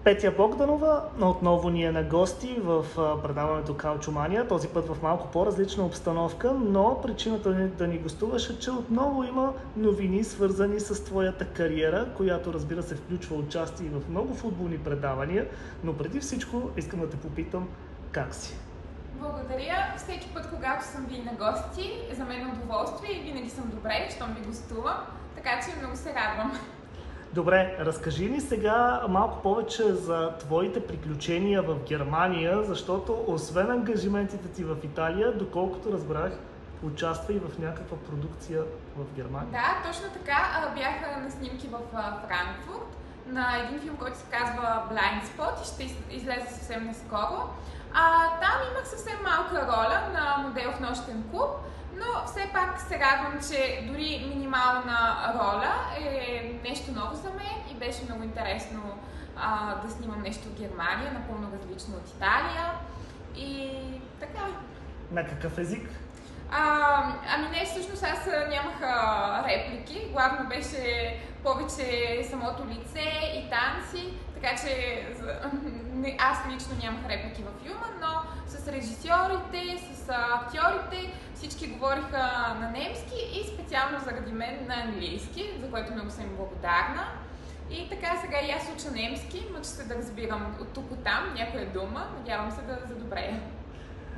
Петя Богданова отново ни е на гости в предаването Калчомания, този път в малко по-различна обстановка, но причината да ни гостуваш е, че отново има новини, свързани с твоята кариера, която, разбира се, включва участие в много футболни предавания, но преди всичко искам да те попитам как си. Благодаря. Всеки път, когато съм ви на гости, за мен е удоволствие и винаги съм добре, щом ви гостувам, така че много се радвам. Добре, разкажи ни сега малко повече за твоите приключения в Германия, защото освен ангажиментите ти в Италия, доколкото разбрах, участва и в някаква продукция в Германия. Да, точно така. Бях на снимки в Франкфурт на един филм, който се казва Blind Spot и ще излезе съвсем наскоро. Там имах съвсем малка роля на модел в нощен клуб, но все пак се радвам, че дори минимална роля е нещо ново за мен и беше много интересно да снимам нещо в Германия, напълно различно от Италия и така. На какъв език? Ами не, всъщност аз нямах реплики, главно беше повече самото лице и танци, така че аз лично нямах реплики във филма, но с режисьорите, с актьорите всички говориха на немски и специално заради мен на английски, за което много съм им благодарна. И така сега и аз уча немски, мъча се да разбирам от тук от там някоя дума, надявам се да задобрея.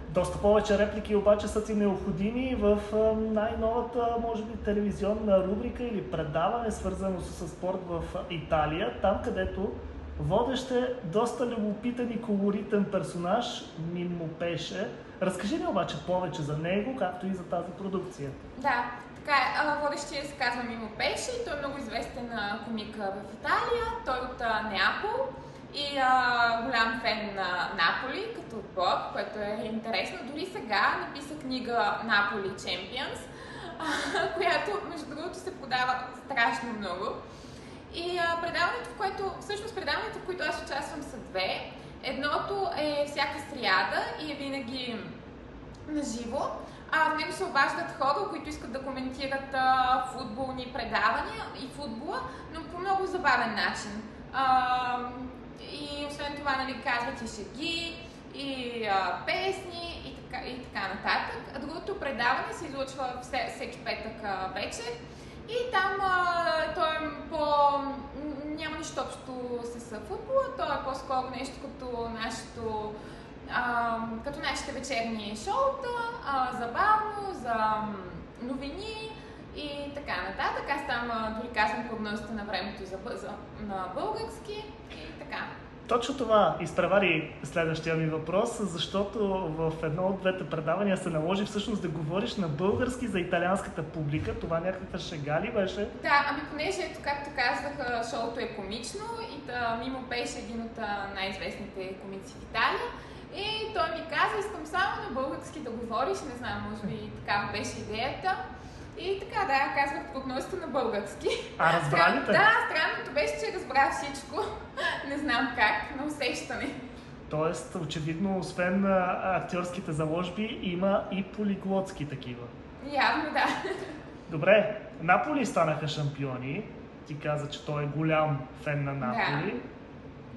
Доста повече реплики обаче са ти необходими в най-новата, може би, телевизионна рубрика или предаване, свързано с спорт в Италия, там където водещ е доста любопитен и колоритен персонаж Мимо Пеше. Разкажи ни обаче повече за него, както и за тази продукция. Да, така е. Водещия се казва Мимо Пеше и той е много известен комик в Италия. Той от Неапол и голям фен на Наполи като отбор, което е интересно. Дори сега написа книга Наполи Champions, която между другото се продава страшно много. И предаването, в които аз участвам, са две. Едното е всяка сряда и е винаги на живо. В него се обаждат хора, които искат да коментират футболни предавания и футбола, но по много забавен начин. И освен това, нали, казват и шеги, и песни, и така нататък. Другото предаване се излъчва всеки петък вечер. И там той е няма нищо общо с футбола, той е по-скоро нещо като нашите вечерни шоута, забавно, за новини и така нататък. Аз там дори казвам прогнозите на времето на български и така. Точно това изпревари следващия ми въпрос, защото в едно от двете предавания се наложи всъщност да говориш на български за италианската публика. Това някаква шега ли беше? Да, ами понеже, както казах, шоуто е комично и Мимо Пеше един от най-известните комици в Италия. И той ми каза, искам само на български да говориш, не знам, може би такава беше идеята. И така, да, казвах прогнозите на български. Разбра ли те? Да, странното беше, че разбра всичко. Не знам как, на усещане. Тоест, очевидно, освен актьорските заложби, има и полиглотски такива. Явно, да. Добре, Наполи станаха шампиони. Ти каза, че той е голям фен на Наполи.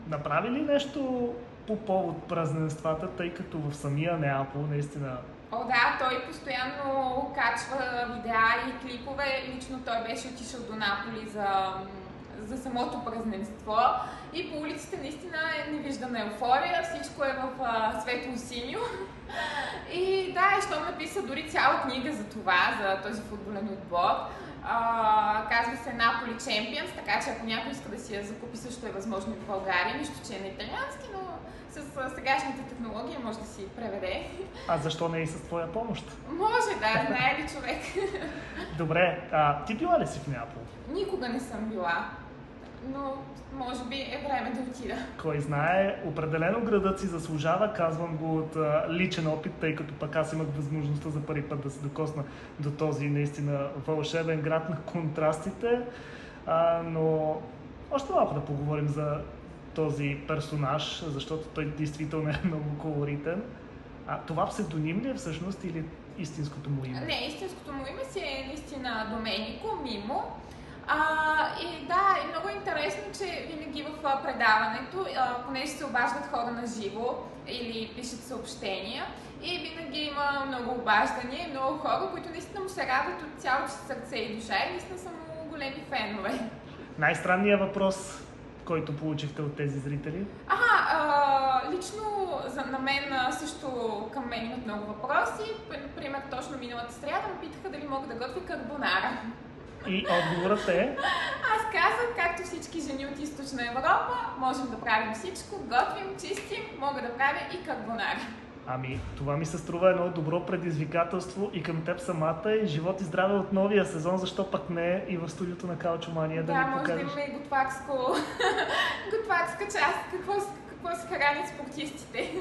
Да. Направи ли нещо по повод празненствата, тъй като в самия Неапол наистина... Да, той постоянно качва видеа и клипове. Лично той беше отишъл до Наполи за самото празненство и по улиците наистина е невиждана еуфория, всичко е в светло-синьо. И да, щом написа дори цяла книга за това, за този футболен отбор. Казва се Наполи Champions, така че ако някой иска да си я закупи, също е възможно и в България, нищо че е на италиански, но с сегашните технологии може да си преведе. Защо не и с твоя помощ? Може, да, знае ли човек. Добре, ти била ли си в Неапол? Никога не съм била, но може би е време да отида. Кой знае, определено градът си заслужава, казвам го от личен опит, тъй като пък аз имах възможността за първи път да се докосна до този наистина вълшебен град на контрастите, но още малко да поговорим за този персонаж, защото той действително е много колоритен. Това псевдоним ли е всъщност или истинското му име? Не, истинското му име си е наистина Доменико Мимо. И да, е много интересно, че винаги в предаването, понеже се обаждат хора на живо или пишат съобщения, и винаги има много обаждания и много хора, които наистина му се радват от цялото си сърце и душа и наистина са много големи фенове. Най-странният въпрос, който получихте от тези зрители? Лично на мен също към мен имат много въпроси. Например, точно миналата сряда ме питаха дали мога да готвя карбонара. И отговорът е? Аз казах, както всички жени от Източна Европа, можем да правим всичко, готвим, чистим, мога да правя и карбонара. Ами, това ми се струва едно добро предизвикателство и към теб самата, и живот и здраве от новия сезон, защо пък не и в студиото на Каучомания да ни покажеш. Да, може да имаме и готварска част, какво се хранят спортистите.